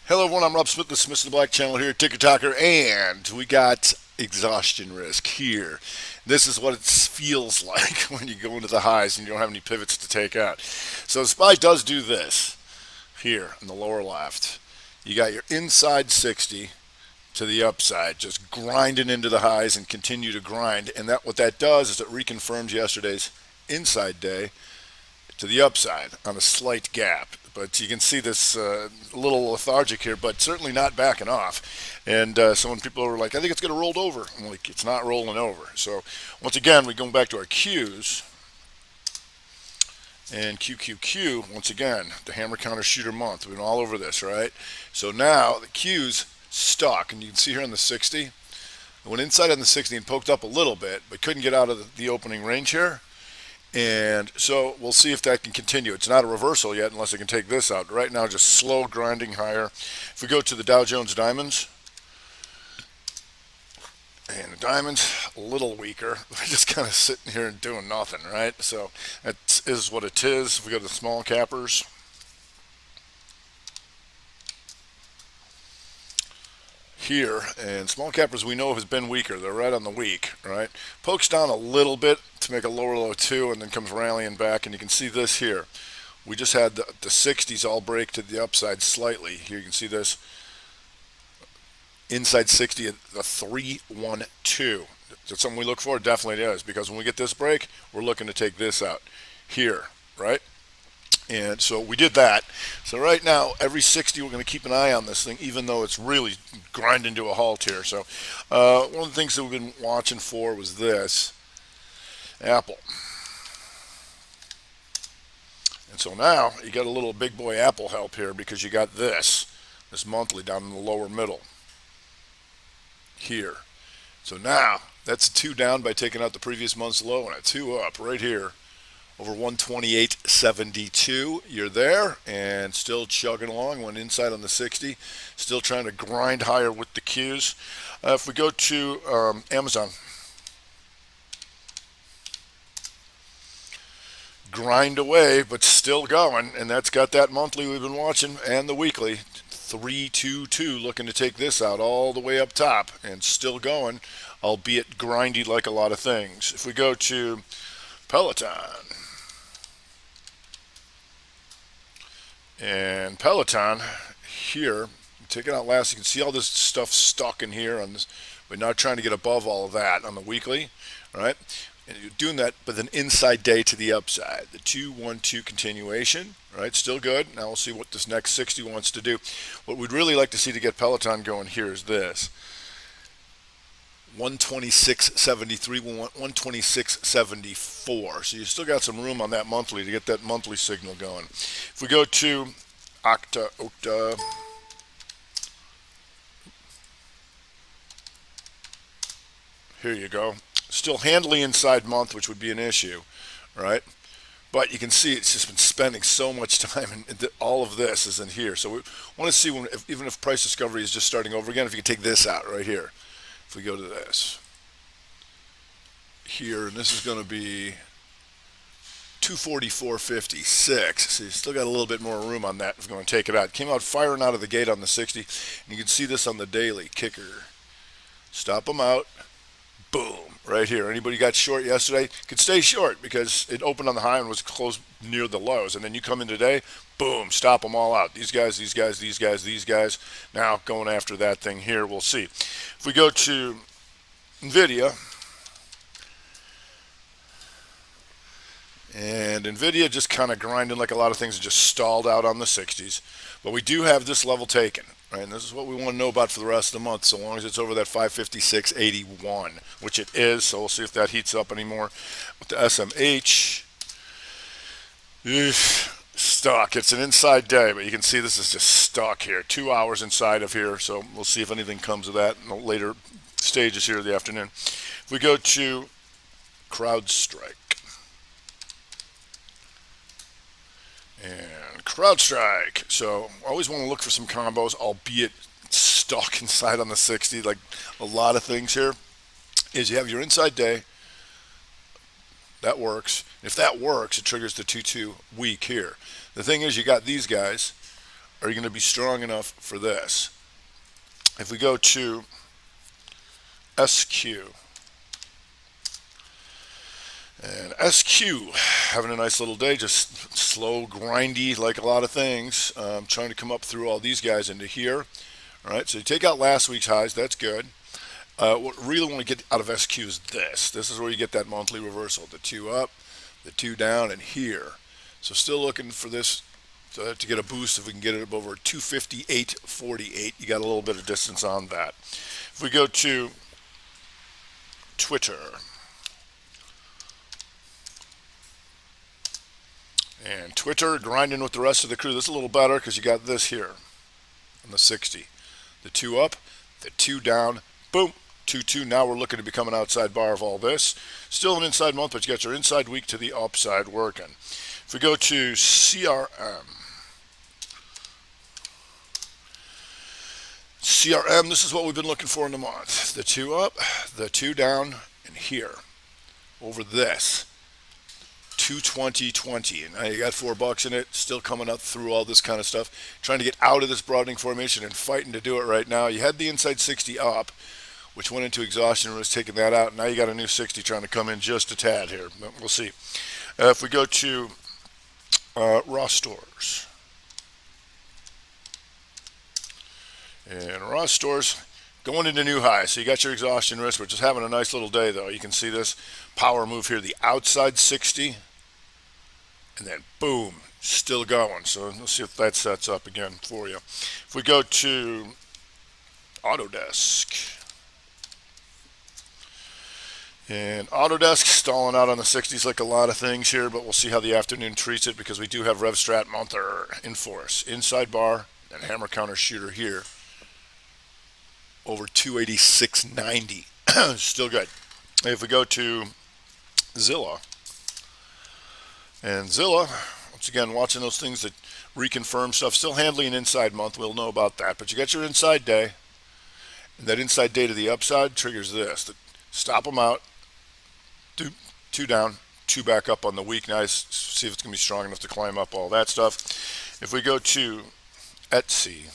Hello everyone, I'm Rob Smith, the Smith the Black channel here, Ticker Talker, and we got exhaustion risk here. This is what it feels like when you go into the highs and you don't have any pivots to take out. So the SPY does do this here in the lower left. You got your inside 60 to the upside, just grinding into the highs and continue to grind. And that what that does is it reconfirms yesterday's inside day to the upside on a slight gap. But you can see this little lethargic here, but certainly not backing off. And so when people are like, I think it's going to roll over, I'm like, it's not rolling over. So once again, we're going back to our Qs. And QQQ, once again, the hammer counter shooter month. We've been all over this, right? So now the Q's stuck, and you can see here on the 60, it went inside on the 60 and poked up a little bit, but couldn't get out of the opening range here. And so we'll see if that can continue. It's not a reversal yet unless it can take this out. Right now, just slow grinding higher. If we go to the Dow Jones Diamonds, and the diamonds a little weaker. We're just kind of sitting here and doing nothing, right? So that is what it is. If we go to the small cappers, here, and small cappers we know has been weaker. They're right on the week, right? Pokes down a little bit to make a lower low 2 and then comes rallying back, and you can see this here. We just had the 60s all break to the upside slightly. Here you can see this inside 60 the 312. That's something we look for? Definitely it is, because when we get this break, we're looking to take this out here, right? And so we did that. So right now, every 60, we're going to keep an eye on this thing, even though it's really grinding to a halt here. So one of the things that we've been watching for was this, Apple. And so now you got a little big boy Apple help here because you got this monthly down in the lower middle here. So now that's a 2 down by taking out the previous month's low, and a 2 up right here over 128.72. You're there and still chugging along. Went inside on the 60, still trying to grind higher with the Qs. If we go to Amazon, grind away, but still going, and that's got that monthly we've been watching and the weekly. 322 looking to take this out all the way up top and still going, albeit grindy like a lot of things. If we go to Peloton, and Peloton here, taking out last, you can see all this stuff stuck in here on this. We're not trying to get above all of that on the weekly, all right? And you're doing that with an inside day to the upside. The 212 continuation, right? Still good. Now we'll see what this next 60 wants to do. What we'd really like to see to get Peloton going here is this. 126.73, we want 126.74. So you still got some room on that monthly to get that monthly signal going. If we go to Okta, here you go. Still handily inside month, which would be an issue, right? But you can see it's just been spending so much time, and all of this is in here. So we want to see even if price discovery is just starting over again, if you can take this out right here. If we go to this here, and this is going to be 244.56. So you still got a little bit more room on that if you're going to take it out. Came out firing out of the gate on the 60, and you can see this on the daily kicker. Stop them out. Boom, right here. Anybody got short yesterday could stay short because it opened on the high and was closed near the lows. And then you come in today, boom, stop them all out. These guys, these guys, these guys, these guys. Now going after that thing here, we'll see. If we go to NVIDIA, and NVIDIA just kind of grinding like a lot of things and just stalled out on the 60s. But we do have this level taken. Right, and this is what we want to know about for the rest of the month, so long as it's over that 556.81, which it is. So we'll see if that heats up anymore. With the SMH, stuck. It's an inside day, but you can see this is just stuck here. 2 hours inside of here, so we'll see if anything comes of that in the later stages here of the afternoon. If we go to CrowdStrike. And CrowdStrike. So always want to look for some combos, albeit stuck inside on the 60, like a lot of things here. Is you have your inside day. That works. If that works, it triggers the 2-2 week here. The thing is, you got these guys, are you going to be strong enough for this? If we go to SQ, and SQ having a nice little day, just slow, grindy, like a lot of things, trying to come up through all these guys into here. All right, so you take out last week's highs, that's good. What we really want to get out of SQ is this. This is where you get that monthly reversal. The 2 up, the 2 down, and here. So still looking for this to get a boost. If we can get it up over 258.48, you got a little bit of distance on that. If we go to Twitter, and Twitter grinding with the rest of the crew. This is a little better because you got this here on the 60. The 2 up, the 2 down, boom, 2-2. Now we're looking to become an outside bar of all this. Still an inside month, but you got your inside week to the upside working. If we go to CRM, this is what we've been looking for in the month. The 2 up, the 2 down, and here. Over this. 220.20, and now you got $4 in it, still coming up through all this kind of stuff, trying to get out of this broadening formation and fighting to do it right now. You had the inside 60 up, which went into exhaustion and was taking that out. Now you got a new 60 trying to come in just a tad here. We'll see. If we go to Ross Stores, and Ross Stores going into new highs. So you got your exhaustion risk, which is having a nice little day though. You can see this power move here, the outside 60. And then boom, still going. So let's see if that sets up again for you. If we go to Autodesk, and Autodesk stalling out on the 60s like a lot of things here, but we'll see how the afternoon treats it because we do have RevStrat Monther in force. Inside bar and hammer counter shooter here over 286.90. Still good. If we go to Zillow, and Zillow, once again, watching those things that reconfirm stuff, still handling an inside month. We'll know about that. But you got your inside day, and that inside day to the upside triggers this. Stop them out, 2 down, 2 back up on the week. Nice. See if it's going to be strong enough to climb up, all that stuff. If we go to Etsy,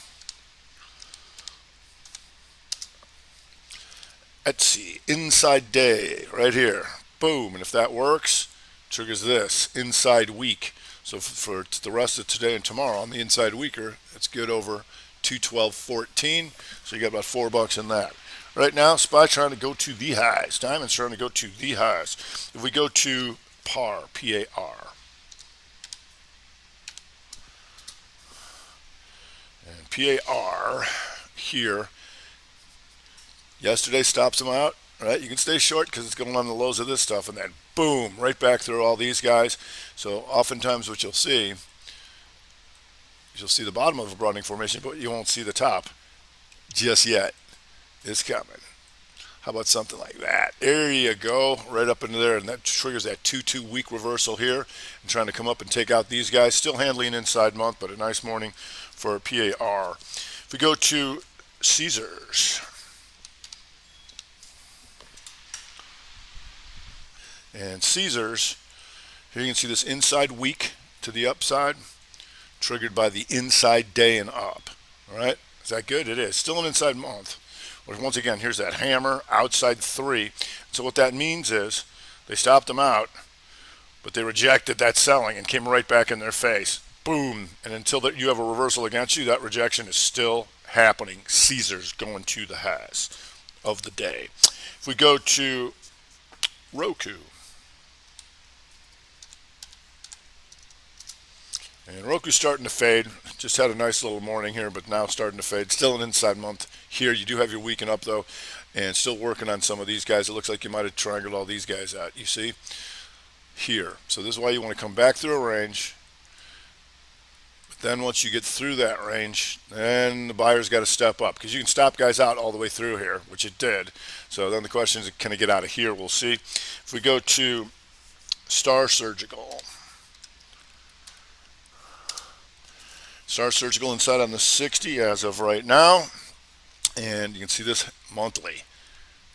inside day, right here. Boom. And if that works, triggers this inside week. So for the rest of today and tomorrow on the inside weeker, it's good over 212.14. So you got about $4 in that. Right now, SPY trying to go to the highs. Diamond's trying to go to the highs. If we go to PAR, P-A-R, and PAR here, yesterday stops them out. Right, you can stay short because it's going on the lows of this stuff, and then boom, right back through all these guys. So oftentimes what you'll see the bottom of a broadening formation, but you won't see the top just yet. It's coming. How about something like that? There you go, right up into there, and that triggers that 2-2 week reversal here, and trying to come up and take out these guys. Still handling inside month, but a nice morning for PAR. If we go to Caesars, and Caesars, here you can see this inside week to the upside, triggered by the inside day and up. All right, is that good? It is. Still an inside month. Once again, here's that hammer, outside 3. So what that means is they stopped them out, but they rejected that selling and came right back in their face. Boom. And until you have a reversal against you, that rejection is still happening. Caesars going to the highs of the day. If we go to Roku, and Roku's starting to fade. Just had a nice little morning here, but now starting to fade. Still an inside month here. You do have your weekend up, though, and still working on some of these guys. It looks like you might have triangled all these guys out, you see, here. So this is why you want to come back through a range. But then once you get through that range, then the buyer's got to step up, because you can stop guys out all the way through here, which it did. So then the question is, can it get out of here? We'll see. If we go to Star Surgical, Star Surgical inside on the 60 as of right now. And you can see this monthly.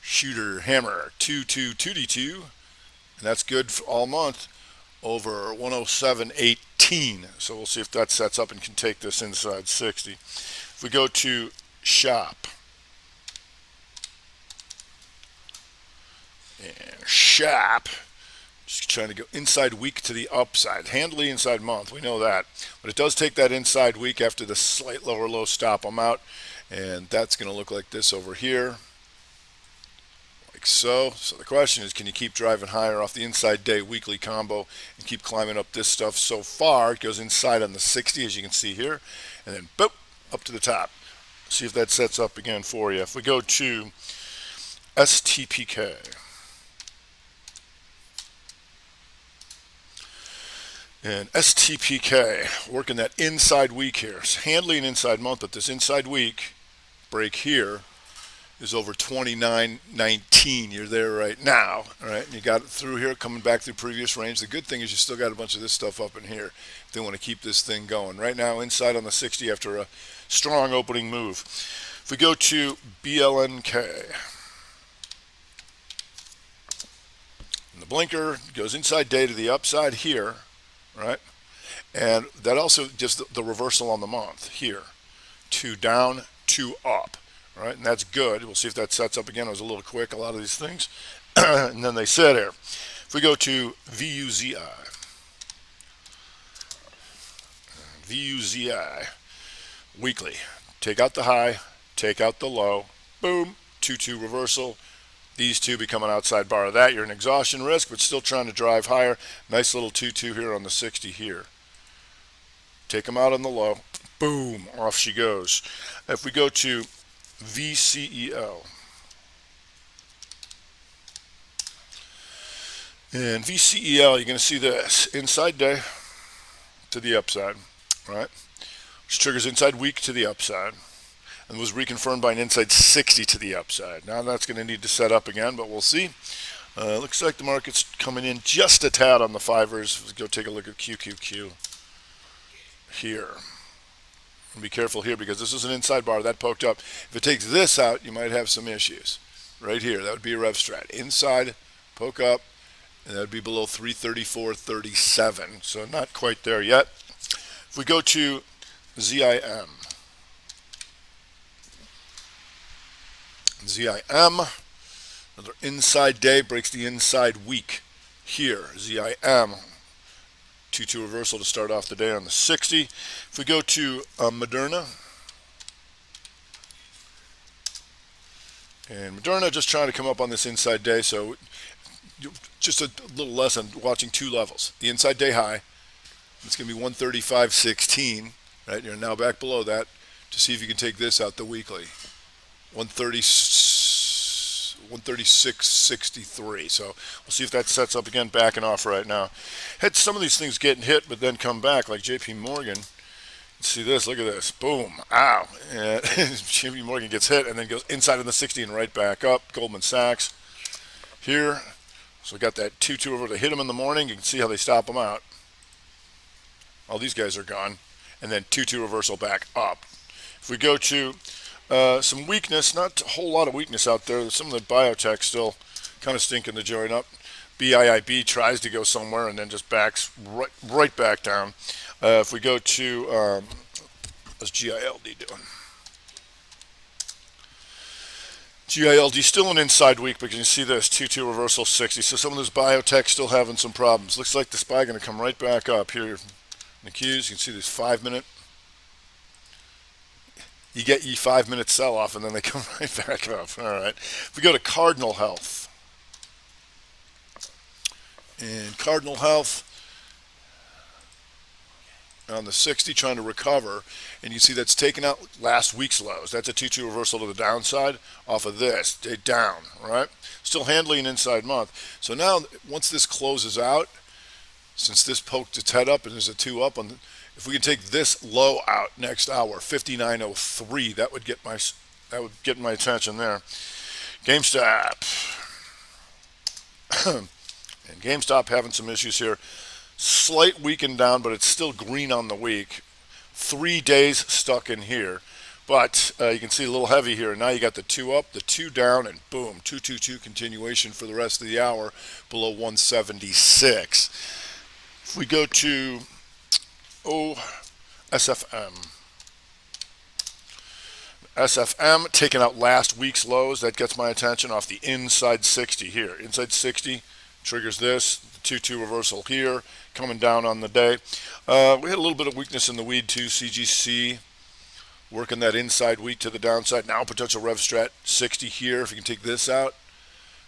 Shooter, hammer, 2-2, 2D2. And that's good for all month. over 107.18. So we'll see if that sets up and can take this inside 60. If we go to shop, and shop, just trying to go inside week to the upside. Handily inside month, we know that. But it does take that inside week after the slight lower low stop. I'm out, and that's going to look like this over here. Like so. So the question is, can you keep driving higher off the inside day weekly combo and keep climbing up this stuff? So far, it goes inside on the 60, as you can see here, and then boop, up to the top. See if that sets up again for you. If we go to STPK, and STPK, working that inside week here. It's handling an inside month, but this inside week break here is over 29.19. You're there right now, all right? And you got it through here, coming back through previous range. The good thing is you still got a bunch of this stuff up in here if they want to keep this thing going. Right now, inside on the 60 after a strong opening move. If we go to BLNK, and the blinker goes inside day to the upside here, right? And that also gives the reversal on the month here. 2 down, 2 up. All right, and that's good. We'll see if that sets up again. It was a little quick, a lot of these things. And then they sit here. If we go to VUZI, weekly. Take out the high, take out the low. Boom, 2-2 reversal. These two become an outside bar of that. You're an exhaustion risk, but still trying to drive higher. Nice little 2-2 here on the 60 here. Take them out on the low. Boom, off she goes. If we go to VCEL, and VCEL, you're going to see this inside day to the upside, right? Which triggers inside week to the upside, and was reconfirmed by an inside 60 to the upside. Now that's going to need to set up again, but we'll see. Looks like the market's coming in just a tad on the fivers. Let's go take a look at QQQ here. And be careful here because this is an inside bar that poked up. If it takes this out, you might have some issues. Right here, that would be a rev strat. Inside, poke up, and that would be below 334.37. So not quite there yet. If we go to ZIM, another inside day breaks the inside week here. ZIM. 2-2 reversal to start off the day on the 60. If we go to Moderna, and Moderna just trying to come up on this inside day, so just a little lesson watching two levels. The inside day high, it's going to be 135.16, right? You're now back below that to see if you can take this out the weekly. 136.63. So we'll see if that sets up again, backing off right now. Had some of these things getting hit, but then come back, like JP Morgan. Let's see this. Look at this. Boom. Ow. And JP Morgan gets hit and then goes inside of the 60 and right back up. Goldman Sachs here. So we got that 2-2 over to hit them in the morning. You can see how they stop them out. All these guys are gone. And then 2-2 reversal back up. If we go to some weakness, not a whole lot of weakness out there. Some of the biotech still kind of stinking to join up. BIIB tries to go somewhere and then just backs right back down. If we go to, what's GILD doing? GILD still an inside week, but you can see this 2-2 reversal 60. So some of this biotech still having some problems. Looks like the SPY going to come right back up here in the Qs. You can see this 5-minute. You get ye 5-minute sell-off, and then they come right back up. All right. If we go to Cardinal Health, and Cardinal Health on the 60 trying to recover, and you see that's taken out last week's lows. That's a 2-2 reversal to the downside off of this. Stay down, right? Still handling inside month. So now, once this closes out, since this poked its head up and there's a 2 up on the, if we can take this low out next hour, 59.03, that would get my attention there. GameStop. And GameStop having some issues here. Slight weaken down, but it's still green on the week. 3 days stuck in here. But you can see a little heavy here. Now you got the 2 up, the 2 down, and boom, 222 continuation for the rest of the hour below 176. If we go to SFM, SFM taking out last week's lows. That gets my attention off the inside 60 here. Inside 60 triggers this. The 2-2 reversal here, coming down on the day. We had a little bit of weakness in the weed too. CGC working that inside weak to the downside. Now potential rev strat 60 here. If you can take this out,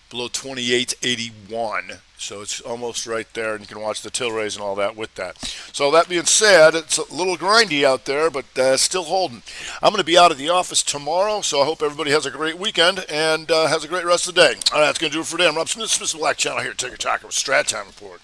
below 28.81. So it's almost right there, and you can watch the Tilrays and all that with that. So that being said, it's a little grindy out there, but still holding. I'm going to be out of the office tomorrow, so I hope everybody has a great weekend and has a great rest of the day. All right, that's going to do it for today. I'm Rob Smith, Smith Black Channel here. Take a talker with Strat Time Report.